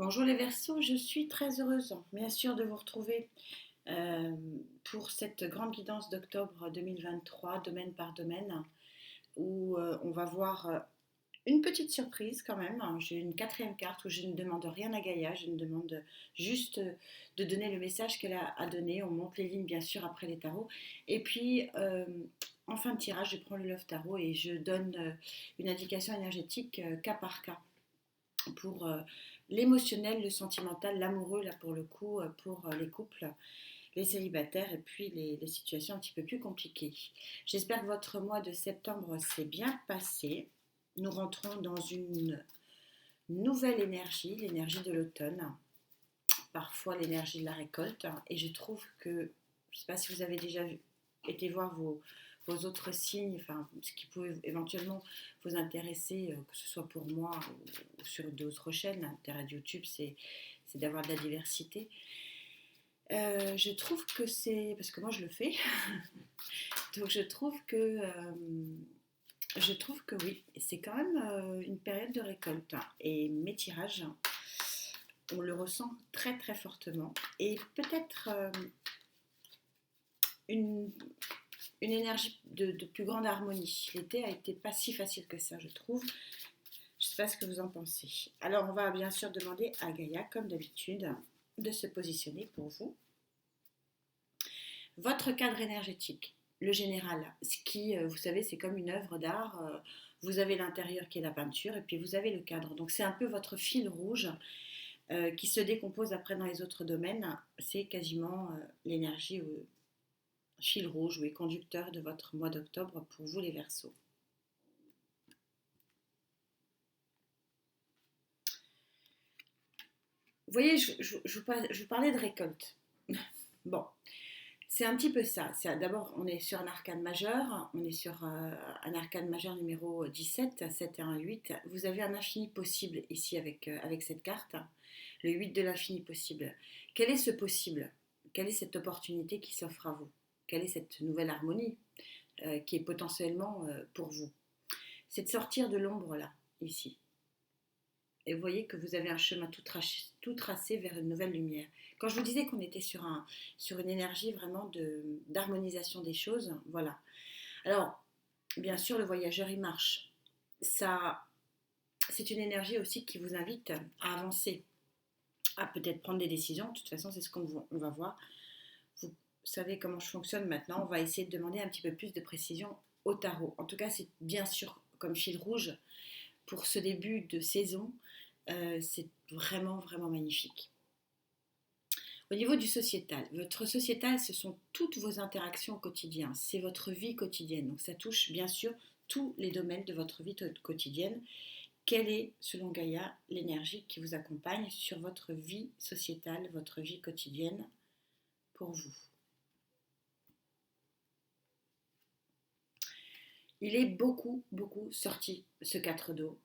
Bonjour les Verseaux, je suis très heureuse, bien sûr, de vous retrouver euh, pour cette grande guidance d'octobre 2023, domaine par domaine, où on va voir une petite surprise quand même. J'ai une quatrième carte où je ne demande rien à Gaïa, je ne demande juste de donner le message qu'elle a à donner. On monte les lignes, bien sûr, après les tarots. Et puis, en fin de tirage, je prends le Love Tarot et je donne une indication énergétique cas par cas pour l'émotionnel, le sentimental, l'amoureux, là pour le coup, pour les couples, les célibataires et puis les situations un petit peu plus compliquées. J'espère que votre mois de septembre s'est bien passé. Nous rentrons dans une nouvelle énergie, l'énergie de l'automne, parfois l'énergie de la récolte. Et je trouve que, je ne sais pas si vous avez déjà été voir vos autres signes, enfin, ce qui peut éventuellement vous intéresser, que ce soit pour moi ou sur d'autres chaînes. L'intérêt de YouTube, c'est d'avoir de la diversité. Je trouve que c'est, parce que moi je le fais, donc je trouve que oui, c'est quand même une période de récolte. Et mes tirages, on le ressent très très fortement. Et peut-être une, une énergie de plus grande harmonie. L'été a été pas si facile que ça, je trouve. Je ne sais pas ce que vous en pensez. Alors, on va bien sûr demander à Gaïa, comme d'habitude, de se positionner pour vous. Votre cadre énergétique, le général, ce qui, vous savez, c'est comme une œuvre d'art. Vous avez l'intérieur qui est la peinture et puis vous avez le cadre. Donc, c'est un peu votre fil rouge qui se décompose après dans les autres domaines. C'est quasiment l'énergie fil rouge, oui, conducteur de votre mois d'octobre pour vous les Verseaux. Vous voyez, je vous parlais de récolte. Bon, c'est un petit peu ça. D'abord, on est sur un arcane majeur. On est sur un arcane majeur numéro 17, 7 et 1, 8. Vous avez un infini possible ici avec cette carte. Le 8 de l'infini possible. Quel est ce possible? Quelle est cette opportunité qui s'offre à vous? Quelle est cette nouvelle harmonie qui est potentiellement pour vous? C'est de sortir de l'ombre là, ici. Et vous voyez que vous avez un chemin tout tracé vers une nouvelle lumière. Quand je vous disais qu'on était sur une énergie vraiment d'harmonisation des choses, voilà. Alors, bien sûr, le voyageur, il marche. Ça, c'est une énergie aussi qui vous invite à avancer, à peut-être prendre des décisions. De toute façon, c'est ce qu'on va voir. Vous savez comment je fonctionne maintenant. On va essayer de demander un petit peu plus de précision au tarot. En tout cas, c'est bien sûr comme fil rouge pour ce début de saison. C'est vraiment, vraiment magnifique. Au niveau du sociétal, votre sociétal, ce sont toutes vos interactions au quotidien, c'est votre vie quotidienne. Donc ça touche bien sûr tous les domaines de votre vie quotidienne. Quelle est, selon Gaïa, l'énergie qui vous accompagne sur votre vie sociétale, votre vie quotidienne pour vous? Il est beaucoup, beaucoup sorti, ce 4 d'eau.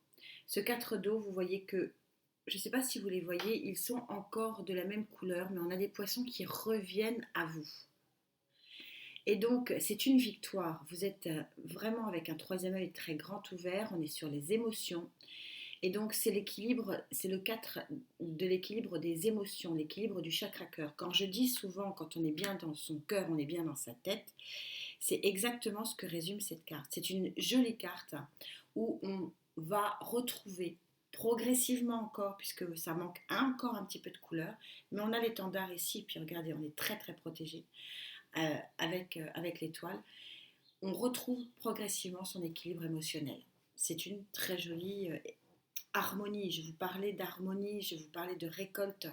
Ce 4 d'eau, vous voyez que, je ne sais pas si vous les voyez, ils sont encore de la même couleur, mais on a des poissons qui reviennent à vous. Et donc, c'est une victoire. Vous êtes vraiment avec un troisième œil très grand ouvert. On est sur les émotions. Et donc, c'est l'équilibre, c'est le 4 de l'équilibre des émotions, l'équilibre du chakra cœur. Quand je dis souvent, quand on est bien dans son cœur, on est bien dans sa tête, c'est exactement ce que résume cette carte. C'est une jolie carte où on va retrouver progressivement encore, puisque ça manque encore un petit peu de couleur, mais on a l'étendard ici, puis regardez, on est très très protégé avec l'étoile. On retrouve progressivement son équilibre émotionnel. C'est une très jolie harmonie. Je vous parlais d'harmonie, je vous parlais de récolte.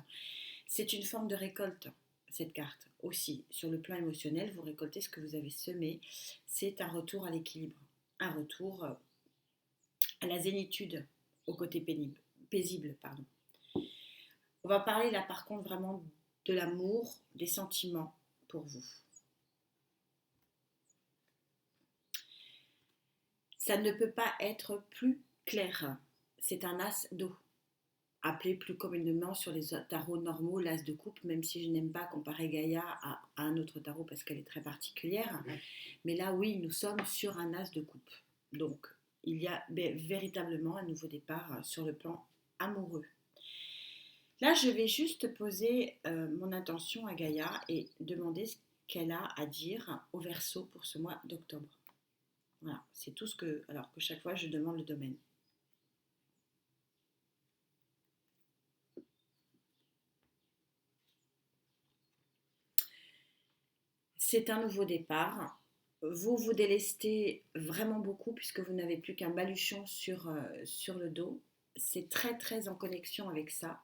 C'est une forme de récolte, cette carte aussi. Sur le plan émotionnel, vous récoltez ce que vous avez semé. C'est un retour à l'équilibre, un retour à la zénitude, au côté paisible. Pardon. On va parler là par contre vraiment de l'amour, des sentiments pour vous. Ça ne peut pas être plus clair. C'est un as d'eau, appelé plus communément sur les tarots normaux l'as de coupe, même si je n'aime pas comparer Gaïa à un autre tarot parce qu'elle est très particulière. Mais là, oui, nous sommes sur un as de coupe. Donc, il y a véritablement un nouveau départ sur le plan amoureux. Là, je vais juste poser mon intention à Gaïa et demander ce qu'elle a à dire au Verseau pour ce mois d'octobre. Voilà, c'est tout ce que... Alors que chaque fois, je demande le domaine. C'est un nouveau départ. Vous vous délestez vraiment beaucoup puisque vous n'avez plus qu'un baluchon sur le dos. C'est très très en connexion avec ça.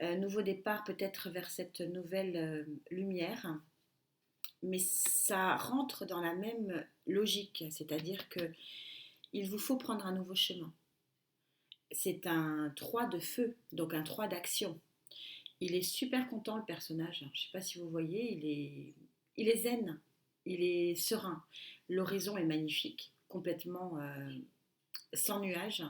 Nouveau départ peut-être vers cette nouvelle lumière, mais ça rentre dans la même logique, c'est-à-dire que il vous faut prendre un nouveau chemin. C'est un 3 de feu, donc un 3 d'action. Il est super content le personnage, je ne sais pas si vous voyez, il est zen, il est serein. L'horizon est magnifique, complètement sans nuages.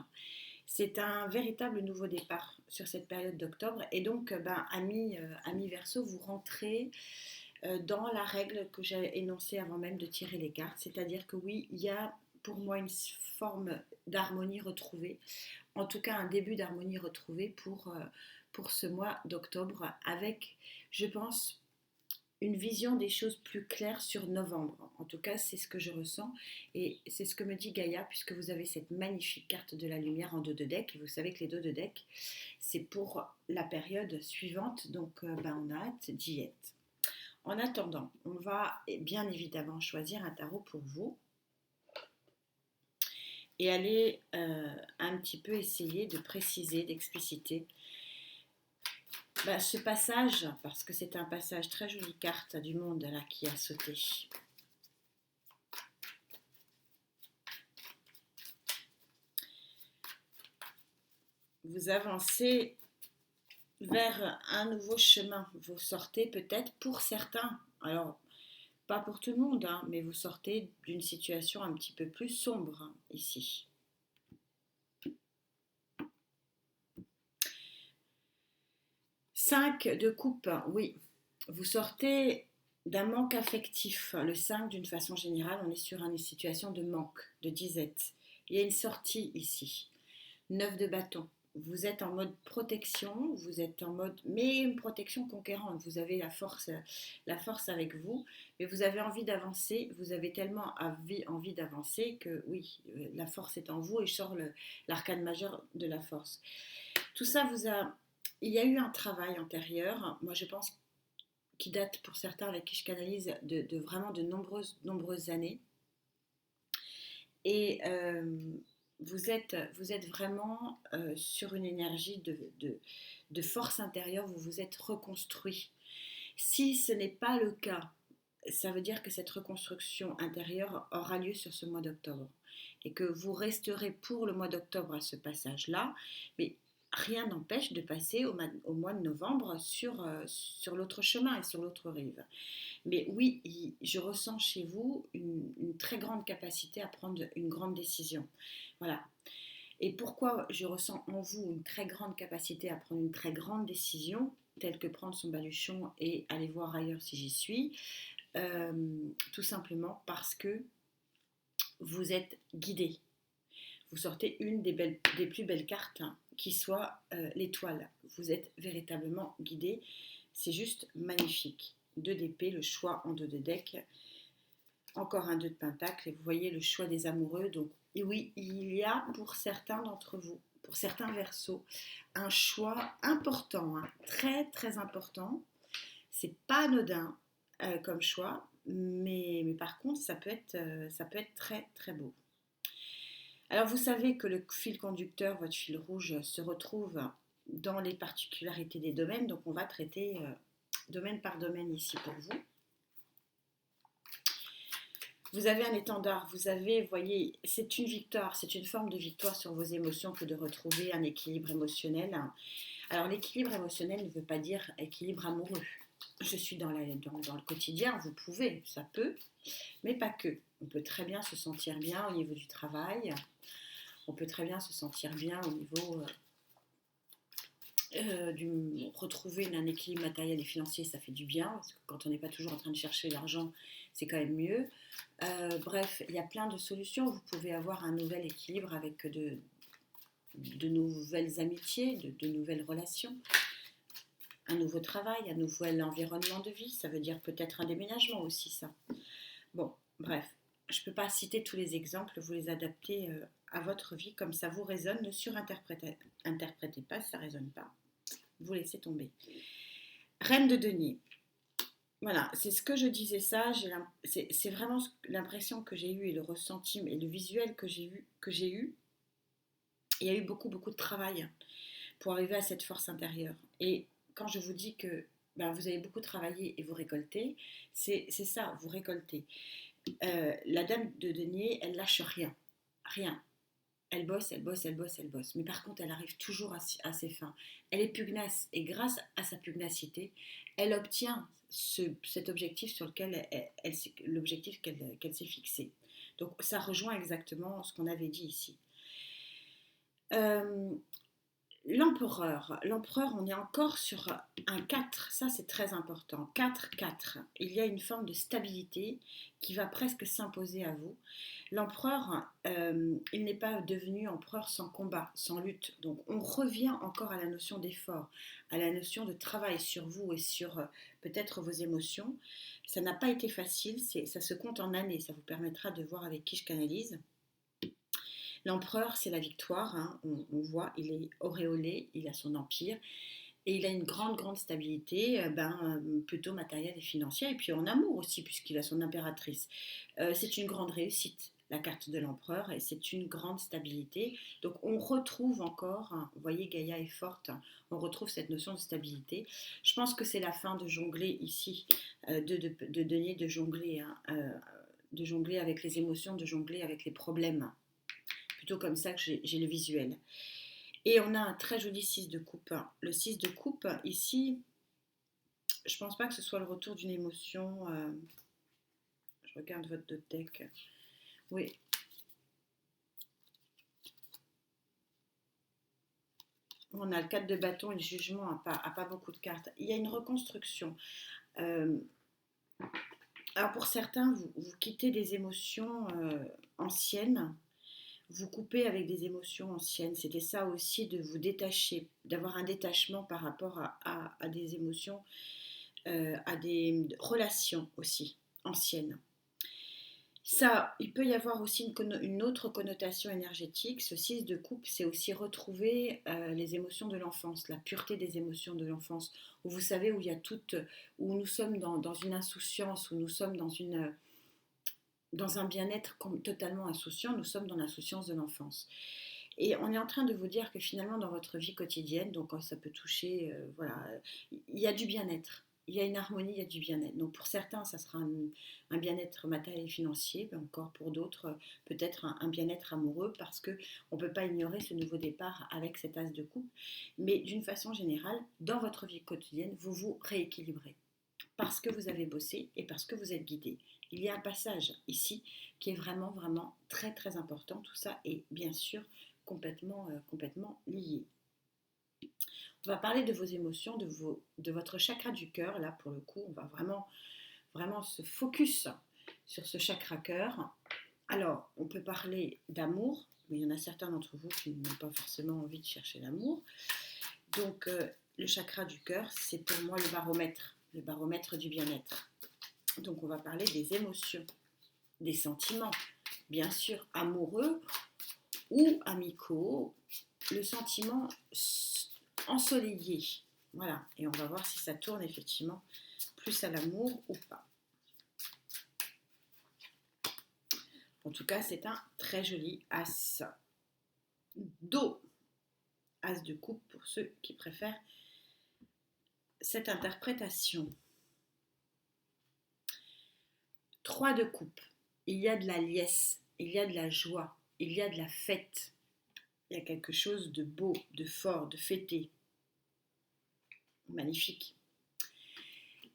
C'est un véritable nouveau départ sur cette période d'octobre. Et donc, ami Verseau, vous rentrez dans la règle que j'ai énoncée avant même de tirer les cartes. C'est-à-dire que oui, il y a pour moi une forme d'harmonie retrouvée, en tout cas un début d'harmonie retrouvée pour ce mois d'octobre, avec, je pense, une vision des choses plus claires sur novembre. En tout cas, c'est ce que je ressens et c'est ce que me dit Gaïa, puisque vous avez cette magnifique carte de la lumière en dos de deck. Et vous savez que les dos de deck, c'est pour la période suivante, donc on a hâte d'y être. En attendant, on va bien évidemment choisir un tarot pour vous et aller un petit peu essayer de préciser, d'expliciter ce passage, parce que c'est un passage très jolie carte du monde là qui a sauté. Vous avancez vers un nouveau chemin. Vous sortez peut-être pour certains, alors pas pour tout le monde, hein, mais vous sortez d'une situation un petit peu plus sombre hein, ici. Cinq de coupe, oui. Vous sortez d'un manque affectif. Le 5, d'une façon générale, on est sur une situation de manque, de disette. Il y a une sortie ici. 9 de bâton. Vous êtes en mode protection, vous êtes en mode, mais une protection conquérante. Vous avez la force avec vous, mais vous avez envie d'avancer. Vous avez tellement envie d'avancer que oui, la force est en vous et je sors l'arcane majeur de la force. Tout ça il y a eu un travail antérieur. Moi, je pense qui date pour certains avec qui je canalise de vraiment de nombreuses années. Et vous êtes vraiment sur une énergie de force intérieure, vous vous êtes reconstruit. Si ce n'est pas le cas, ça veut dire que cette reconstruction intérieure aura lieu sur ce mois d'octobre et que vous resterez pour le mois d'octobre à ce passage-là, mais rien n'empêche de passer au mois de novembre sur l'autre chemin et sur l'autre rive. Mais oui, je ressens chez vous une très grande capacité à prendre une grande décision. Voilà. Et pourquoi je ressens en vous une très grande capacité à prendre une très grande décision, telle que prendre son baluchon et aller voir ailleurs si j'y suis, tout simplement parce que vous êtes guidé. Vous sortez une des plus belles cartes hein, qui soit l'étoile. Vous êtes véritablement guidé. C'est juste magnifique. 2 d'épée, le choix en 2 de deck. Encore un 2 de pentacle. Et vous voyez le choix des amoureux. Donc, et oui, il y a pour certains d'entre vous, pour certains Verseaux, un choix important, hein, très très important. C'est pas anodin comme choix, mais par contre, ça peut être très très beau. Alors vous savez que le fil conducteur, votre fil rouge, se retrouve dans les particularités des domaines, donc on va traiter domaine par domaine ici pour vous. Vous avez un étendard, vous voyez, c'est une victoire, c'est une forme de victoire sur vos émotions que de retrouver un équilibre émotionnel. Alors l'équilibre émotionnel ne veut pas dire équilibre amoureux. Je suis dans le quotidien, vous pouvez, ça peut, mais pas que. On peut très bien se sentir bien au niveau du travail, on peut très bien se sentir bien au niveau retrouver un équilibre matériel et financier, ça fait du bien, parce que quand on n'est pas toujours en train de chercher l'argent, c'est quand même mieux. Bref, il y a plein de solutions. Vous pouvez avoir un nouvel équilibre avec de nouvelles amitiés, de nouvelles relations, un nouveau travail, un nouvel environnement de vie. Ça veut dire peut-être un déménagement aussi, ça. Bon, bref, je ne peux pas citer tous les exemples, vous les adaptez à votre vie comme ça vous résonne. Ne interprétez pas, ça ne résonne pas. Vous laissez tomber. Reine de denier. Voilà, c'est ce que je disais ça. C'est vraiment l'impression que j'ai eue et le ressenti et le visuel que j'ai eu. Il y a eu beaucoup, beaucoup de travail pour arriver à cette force intérieure. Et quand je vous dis que ben, vous avez beaucoup travaillé et vous récoltez, c'est ça, vous récoltez. La dame de denier, elle lâche rien. Rien. Elle bosse, elle bosse, elle bosse, elle bosse. Mais par contre, elle arrive toujours à ses fins. Elle est pugnace. Et grâce à sa pugnacité, elle obtient cet objectif sur lequel l'objectif qu'elle s'est fixé. Donc ça rejoint exactement ce qu'on avait dit ici. L'empereur, on est encore sur un 4, ça c'est très important, 4-4. Il y a une forme de stabilité qui va presque s'imposer à vous. L'empereur, il n'est pas devenu empereur sans combat, sans lutte. Donc on revient encore à la notion d'effort, à la notion de travail sur vous et sur peut-être vos émotions. Ça n'a pas été facile, ça se compte en années, ça vous permettra de voir avec qui je canalise. L'empereur, c'est la victoire, hein. On voit, il est auréolé, il a son empire, et il a une grande, grande stabilité, plutôt matérielle et financière, et puis en amour aussi, puisqu'il a son impératrice. C'est une grande réussite, la carte de l'empereur, et c'est une grande stabilité. Donc on retrouve encore, hein, vous voyez, Gaïa est forte, hein, on retrouve cette notion de stabilité. Je pense que c'est la fin de jongler ici, de donner, de jongler avec les émotions, de jongler avec les problèmes. Plutôt comme ça que j'ai le visuel. Et on a un très joli 6 de coupe. Le 6 de coupe, ici, je ne pense pas que ce soit le retour d'une émotion. Je regarde votre deck. Oui. On a le 4 de bâton et le jugement a pas beaucoup de cartes. Il y a une reconstruction. Alors pour certains, vous quittez des émotions anciennes. Vous coupez avec des émotions anciennes. C'était ça aussi, de vous détacher, d'avoir un détachement par rapport à des émotions, à des relations aussi anciennes. Ça, il peut y avoir aussi une autre connotation énergétique. Ce 6 de coupe, c'est aussi retrouver les émotions de l'enfance, la pureté des émotions de l'enfance, où vous savez, où il y a où nous sommes dans une insouciance, où nous sommes dans un bien-être totalement insouciant, nous sommes dans l'insouciance de l'enfance. Et on est en train de vous dire que finalement dans votre vie quotidienne, donc quand ça peut toucher, il y a du bien-être, il y a une harmonie, il y a du bien-être. Donc pour certains, ça sera un bien-être matériel et financier, mais encore pour d'autres, peut-être un bien-être amoureux, parce qu'on ne peut pas ignorer ce nouveau départ avec cet as de coupe. Mais d'une façon générale, dans votre vie quotidienne, vous vous rééquilibrez. Parce que vous avez bossé et parce que vous êtes guidé. Il y a un passage ici qui est vraiment, vraiment très, très important. Tout ça est bien sûr complètement lié. On va parler de vos émotions, de votre chakra du cœur. Là, pour le coup, on va vraiment, vraiment se focus sur ce chakra cœur. Alors, on peut parler d'amour, mais il y en a certains d'entre vous qui n'ont pas forcément envie de chercher l'amour. Donc, le chakra du cœur, c'est pour moi le baromètre du bien-être. Donc on va parler des émotions, des sentiments, bien sûr amoureux ou amicaux, le sentiment ensoleillé. Voilà, et on va voir si ça tourne effectivement plus à l'amour ou pas. En tout cas, c'est un très joli as d'eau. As de coupe pour ceux qui préfèrent cette interprétation. 3 de coupe, il y a de la liesse, il y a de la joie, il y a de la fête, il y a quelque chose de beau, de fort, de fêté. Magnifique.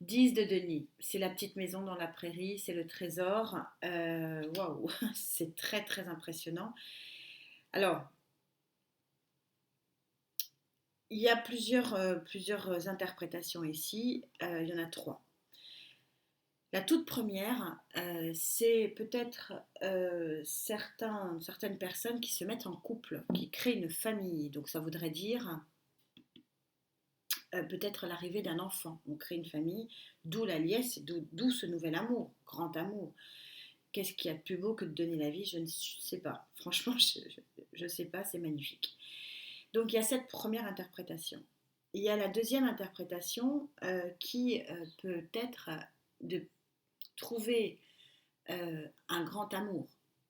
10 de denier, c'est la petite maison dans la prairie, c'est le trésor. Waouh, c'est très très impressionnant. Alors, il y a plusieurs interprétations ici, il y en a 3. La toute première, c'est peut-être certaines personnes qui se mettent en couple, qui créent une famille. Donc ça voudrait dire peut-être l'arrivée d'un enfant. On crée une famille, d'où la liesse, d'où ce nouvel amour, grand amour. Qu'est-ce qu'il y a de plus beau que de donner la vie? Je ne sais pas. Franchement, je ne sais pas, c'est magnifique. Donc il y a cette première interprétation. Il y a la deuxième interprétation qui peut être de trouver un grand amour,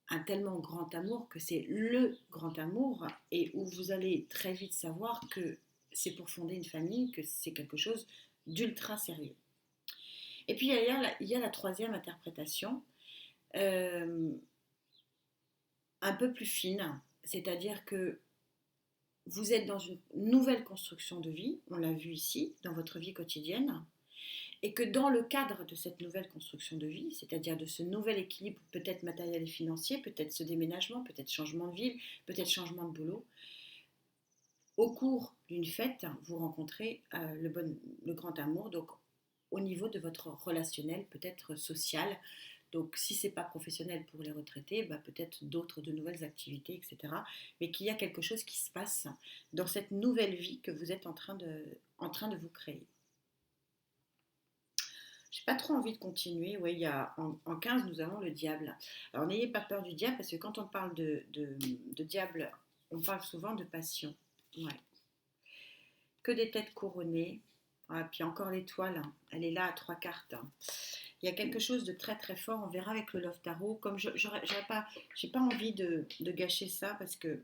un tellement grand amour que c'est le grand amour et où vous allez très vite savoir que c'est pour fonder une famille, que c'est quelque chose d'ultra sérieux. Et puis il y a la troisième interprétation, euh, un peu plus fine, c'est-à-dire que vous êtes dans une nouvelle construction de vie, on l'a vu ici, dans votre vie quotidienne, et que dans le cadre de cette nouvelle construction de vie, c'est-à-dire de ce nouvel équilibre peut-être matériel et financier, peut-être ce déménagement, peut-être changement de ville, peut-être changement de boulot, au cours d'une fête, vous rencontrez le grand amour, donc au niveau de votre relationnel, peut-être social. Donc si ce n'est pas professionnel pour les retraités, bah, peut-être d'autres, de nouvelles activités, etc. Mais qu'il y a quelque chose qui se passe dans cette nouvelle vie que vous êtes en train de vous créer. J'ai pas trop envie de continuer. Oui, il y a, en 15, nous avons le diable. Alors n'ayez pas peur du diable, parce que quand on parle de diable, on parle souvent de passion. Ouais. Que des têtes couronnées. Ah, puis encore l'étoile, hein. Elle est là à 3 cartes, hein. Il y a quelque chose de très très fort. On verra avec le Love Tarot. Comme j'ai pas envie de gâcher ça parce que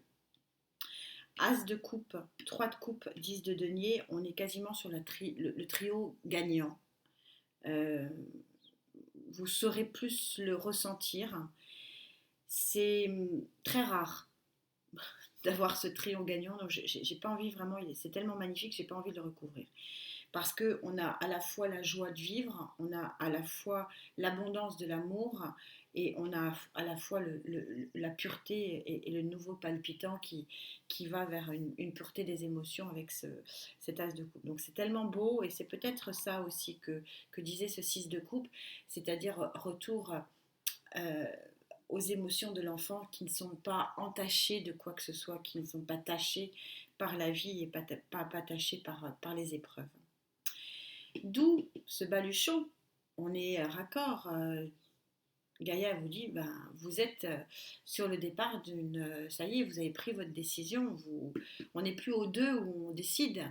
As de coupe, 3 de coupe, 10 de denier, on est quasiment sur le trio gagnant. Euh, vous saurez plus le ressentir. C'est très rare d'avoir ce trio gagnant, donc j'ai pas envie vraiment, c'est tellement magnifique, j'ai pas envie de le recouvrir. Parce qu'on a à la fois la joie de vivre, on a à la fois l'abondance de l'amour, et on a à la fois la pureté et le nouveau palpitant qui va vers une pureté des émotions avec cet as de coupe. Donc c'est tellement beau, et c'est peut-être ça aussi que disait ce 6 de coupe, c'est-à-dire retour euh, aux émotions de l'enfant qui ne sont pas entachées de quoi que ce soit, qui ne sont pas tachées par la vie et pas tachées par les épreuves. D'où ce baluchon, on est raccord. Gaïa vous dit, ben, vous êtes sur le départ ça y est, vous avez pris votre décision. On n'est plus aux deux où on décide.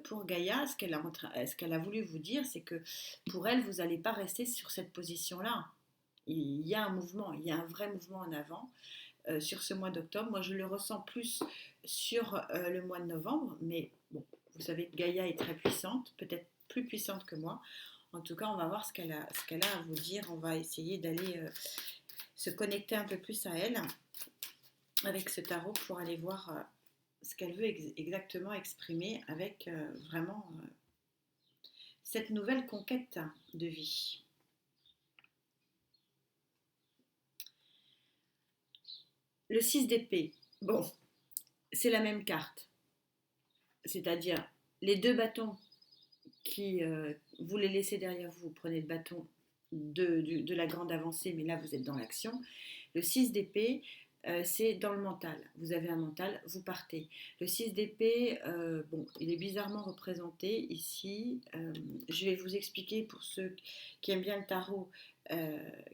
Pour Gaïa, ce qu'elle a voulu vous dire, c'est que pour elle, vous n'allez pas rester sur cette position-là. Il y a un mouvement, il y a un vrai mouvement en avant sur ce mois d'octobre. Moi, je le ressens plus sur le mois de novembre, mais bon, vous savez que Gaïa est très puissante, peut-être plus puissante que moi. En tout cas, on va voir ce qu'elle a à vous dire. On va essayer d'aller se connecter un peu plus à elle avec ce tarot pour aller voir ce qu'elle veut exactement exprimer avec vraiment cette nouvelle conquête de vie. Le 6 d'épée, bon, c'est la même carte. C'est-à-dire les deux bâtons qui vous les laissez derrière vous, vous prenez le bâton de la grande avancée, mais là vous êtes dans l'action. Le 6 d'épée, c'est dans le mental. Vous avez un mental, vous partez. Le 6 d'épée, bon, il est bizarrement représenté ici. Je vais vous expliquer pour ceux qui aiment bien le tarot,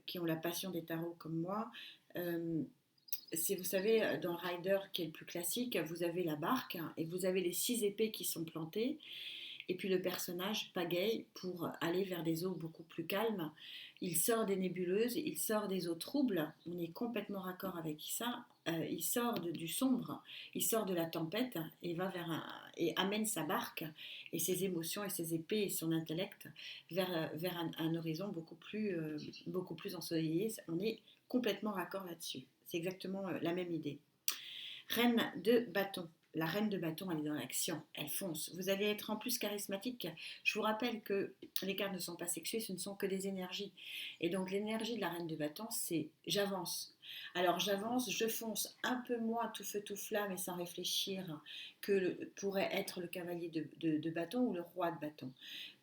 qui ont la passion des tarots comme moi. Vous savez, dans Rider, qui est le plus classique, vous avez la barque et vous avez les 6 épées qui sont plantées. Et puis le personnage pagaille pour aller vers des eaux beaucoup plus calmes. Il sort des nébuleuses, il sort des eaux troubles. On est complètement raccord avec ça. Il sort du sombre, il sort de la tempête et va et amène sa barque et ses émotions et ses épées et son intellect vers un horizon beaucoup plus ensoleillé. On est complètement raccord là-dessus. C'est exactement la même idée. Reine de bâton. La reine de bâton, elle est dans l'action, elle fonce. Vous allez être en plus charismatique. Je vous rappelle que les cartes ne sont pas sexuées, ce ne sont que des énergies. Et donc l'énergie de la reine de bâton, c'est j'avance. Alors j'avance, je fonce un peu moins tout feu tout flamme et sans réfléchir que pourrait être le cavalier de bâton ou le roi de bâton.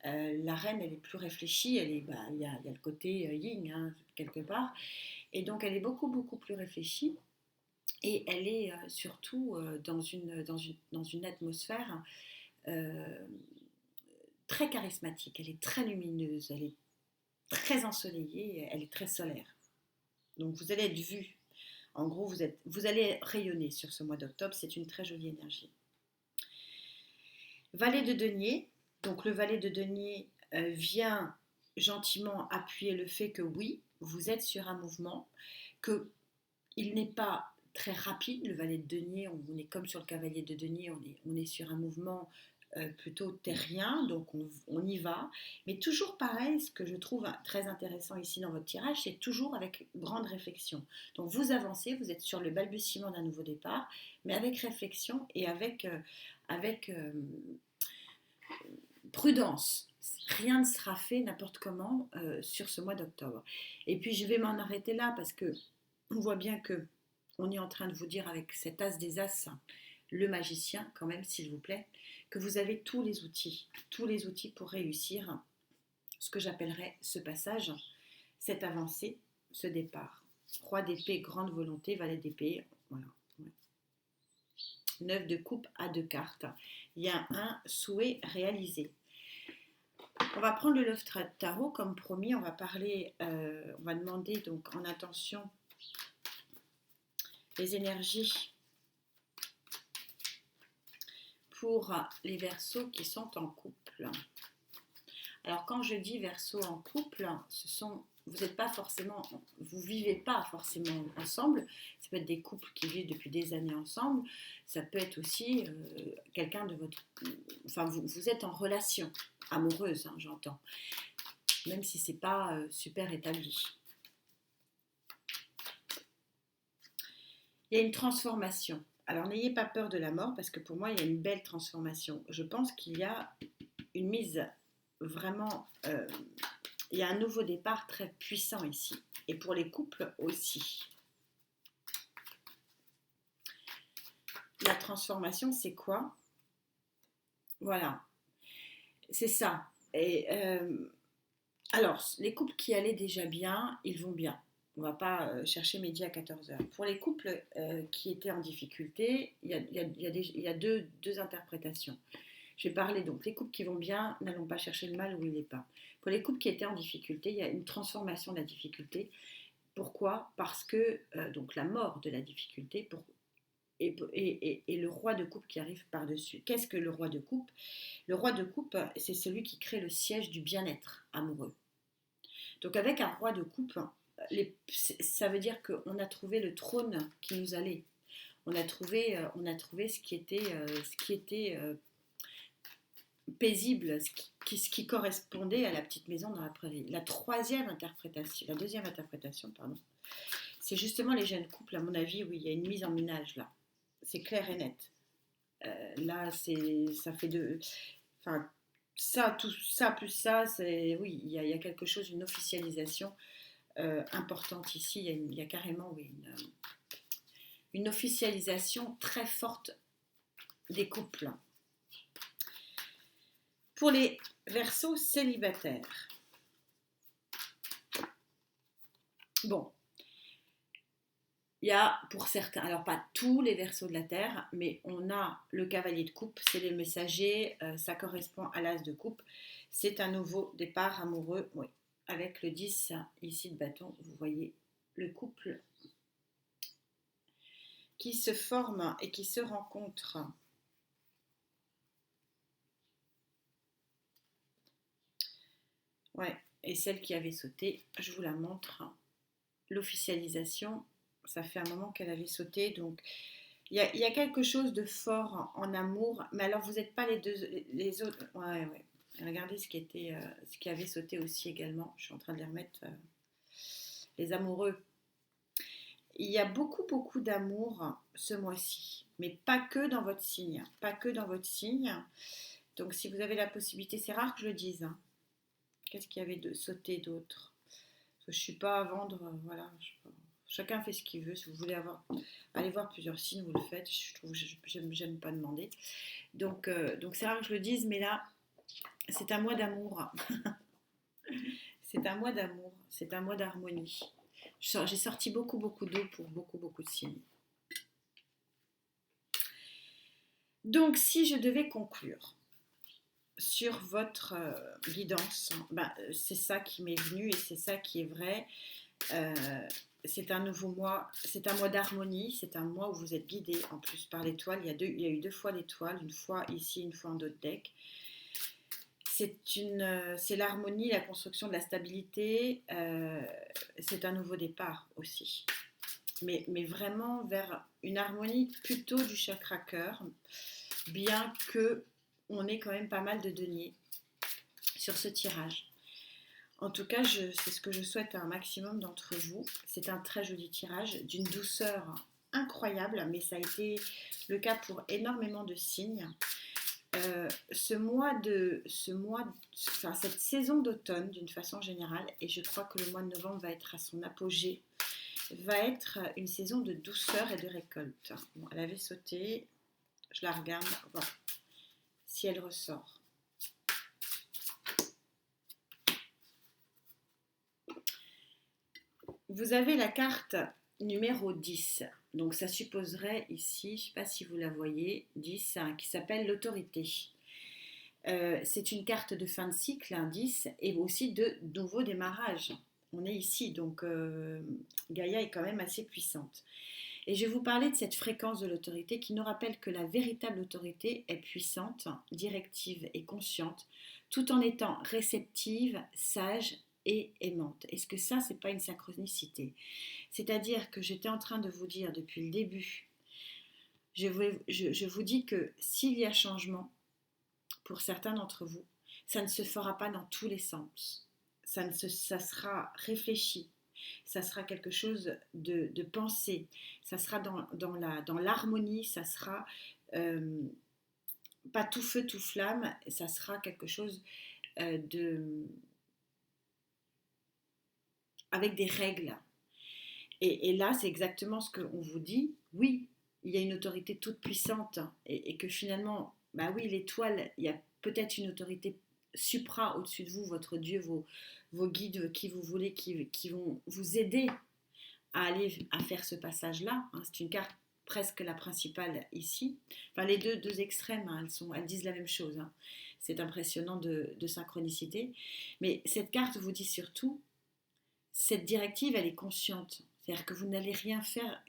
La reine, elle est plus réfléchie, il y a le côté yin hein, quelque part, et donc elle est beaucoup beaucoup plus réfléchie. Et elle est surtout dans une atmosphère euh, très charismatique, elle est très lumineuse, elle est très ensoleillée, elle est très solaire. Donc vous allez être vu. En gros, vous allez rayonner sur ce mois d'octobre, c'est une très jolie énergie. Valet de denier, donc le valet de denier vient gentiment appuyer le fait que oui, vous êtes sur un mouvement, qu'il n'est pas très rapide, le valet de denier, on est comme sur le cavalier de denier, on est sur un mouvement plutôt terrien, donc on y va. Mais toujours pareil, ce que je trouve très intéressant ici dans votre tirage, c'est toujours avec grande réflexion. Donc vous avancez, vous êtes sur le balbutiement d'un nouveau départ, mais avec réflexion et avec prudence. Rien ne sera fait n'importe comment sur ce mois d'octobre. Et puis je vais m'en arrêter là parce que on voit bien que on est en train de vous dire avec cet as des as, le magicien quand même s'il vous plaît, que vous avez tous les outils pour réussir ce que j'appellerais ce passage, cette avancée, ce départ. Roi d'épée, grande volonté, valet d'épée, voilà. 9 de coupe à 2 cartes. Il y a un souhait réalisé. On va prendre le Love Tarot comme promis. On va parler, on va demander donc en attention les énergies pour les Verseaux qui sont en couple. Alors quand je dis Verseau en couple, vous n'êtes pas forcément, vous vivez pas forcément ensemble. Ça peut être des couples qui vivent depuis des années ensemble. Ça peut être aussi quelqu'un de votre, enfin vous êtes en relation amoureuse, hein, j'entends, même si c'est pas super établi. Il y a une transformation. Alors n'ayez pas peur de la mort parce que pour moi il y a une belle transformation. Je pense qu'il y a une mise vraiment, il y a un nouveau départ très puissant ici. Et pour les couples aussi. La transformation, c'est quoi? Voilà, c'est ça. Et alors, les couples qui allaient déjà bien, ils vont bien. On ne va pas chercher midi à 14 heures. Pour les couples qui étaient en difficulté, il y a deux interprétations. Je vais parler donc, les couples qui vont bien, n'allons pas chercher le mal où il n'est pas. Pour les couples qui étaient en difficulté, il y a une transformation de la difficulté. Pourquoi? Parce que donc la mort de la difficulté et le roi de coupe qui arrive par-dessus. Qu'est-ce que le roi de coupe? Le roi de coupe, c'est celui qui crée le siège du bien-être amoureux. Donc avec un roi de coupe, ça veut dire qu'on a trouvé le trône qui nous allait. On a trouvé ce qui était paisible, ce qui correspondait à la petite maison dans la prairie. La deuxième interprétation, c'est justement les jeunes couples, à mon avis, où il y a une mise en ménage là. C'est clair et net. Là, ça fait deux. Enfin, ça, tout ça, plus ça, oui, il y a quelque chose, une officialisation importante ici. Il y a carrément oui, une officialisation très forte des couples. Pour les Verseaux célibataires, bon, il y a pour certains, alors pas tous les Verseaux de la Terre, mais on a le cavalier de coupe, c'est les messagers, ça correspond à l'as de coupe. C'est un nouveau départ amoureux, oui. Avec le 10 ici de bâton, vous voyez le couple qui se forme et qui se rencontre. Ouais, et celle qui avait sauté, je vous la montre. L'officialisation, ça fait un moment qu'elle avait sauté, donc il y a quelque chose de fort en amour, mais alors vous n'êtes pas les autres. Ouais, ouais. Regardez ce qui avait sauté aussi également. Je suis en train de les remettre. Les amoureux. il y a beaucoup, beaucoup d'amour ce mois-ci, mais pas que dans votre signe, pas que dans votre signe. Donc si vous avez la possibilité, c'est rare que je le dise, hein. Qu'est-ce qu'il y avait de sauté d'autre? Parce que je ne suis pas à vendre, voilà. Chacun fait ce qu'il veut. Si vous voulez aller voir plusieurs signes, vous le faites. Je trouve, j'aime pas demander. Donc c'est rare que je le dise, mais là, c'est un mois d'amour. C'est un mois d'amour. C'est un mois d'harmonie. J'ai sorti beaucoup, beaucoup d'eau pour beaucoup, beaucoup de signes. Donc, si je devais conclure sur votre guidance, c'est ça qui m'est venu et c'est ça qui est vrai. C'est un nouveau mois, c'est un mois d'harmonie, c'est un mois où vous êtes guidé en plus par l'étoile. Il y a eu 2 fois l'étoile, une fois ici, une fois en d'autres decks. C'est l'harmonie, la construction de la stabilité. C'est un nouveau départ aussi. Mais vraiment vers une harmonie plutôt du chakra cœur, bien que on ait quand même pas mal de deniers sur ce tirage. En tout cas, c'est ce que je souhaite à un maximum d'entre vous. C'est un très joli tirage, d'une douceur incroyable, mais ça a été le cas pour énormément de signes. Cette saison d'automne, d'une façon générale, et je crois que le mois de novembre va être à son apogée, va être une saison de douceur et de récolte. Bon, elle avait sauté, je la regarde, voilà, si elle ressort. Vous avez la carte numéro 10, donc ça supposerait ici, je ne sais pas si vous la voyez, 10, hein, qui s'appelle l'autorité. C'est une carte de fin de cycle, 10, et aussi de nouveau démarrage. On est ici, donc Gaïa est quand même assez puissante. Et je vais vous parler de cette fréquence de l'autorité qui nous rappelle que la véritable autorité est puissante, directive et consciente, tout en étant réceptive, sage et aimante. Est-ce que ça, c'est pas une synchronicité? C'est-à-dire que j'étais en train de vous dire depuis le début, je vous dis que s'il y a changement, pour certains d'entre vous, ça ne se fera pas dans tous les sens. Ça sera réfléchi. Ça sera quelque chose de pensé. Ça sera dans l'harmonie. Ça sera pas tout feu, tout flamme. Ça sera quelque chose avec des règles. Et là, c'est exactement ce qu'on vous dit. Oui, il y a une autorité toute puissante et que finalement, bah oui, l'étoile, il y a peut-être une autorité supra au-dessus de vous, votre Dieu, vos guides, qui vous voulez, qui vont vous aider à aller à faire ce passage-là. Hein. C'est une carte presque la principale ici. Enfin, les deux extrêmes, hein, elles disent la même chose. Hein. C'est impressionnant de synchronicité. Mais cette carte vous dit surtout, cette directive, elle est consciente. C'est-à-dire que vous n'allez rien faire,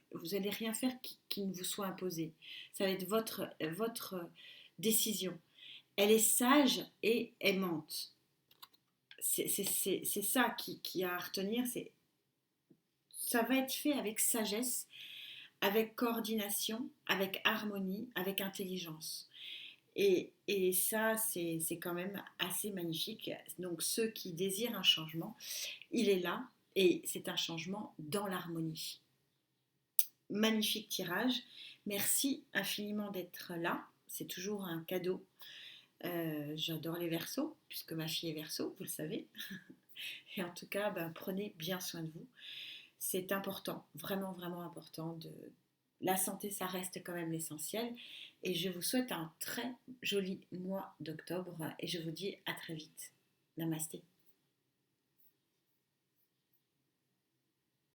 qui ne vous soit imposé. Ça va être votre décision. Elle est sage et aimante. C'est ça qui a à retenir. Ça va être fait avec sagesse, avec coordination, avec harmonie, avec intelligence. Et ça, c'est quand même assez magnifique. Donc ceux qui désirent un changement, il est là et c'est un changement dans l'harmonie. Magnifique tirage. Merci infiniment d'être là. C'est toujours un cadeau. J'adore les Verseaux, puisque ma fille est Verseau, vous le savez. Et en tout cas, prenez bien soin de vous. C'est important, vraiment, vraiment important. La santé, ça reste quand même l'essentiel. Et je vous souhaite un très joli mois d'octobre et je vous dis à très vite. Namasté.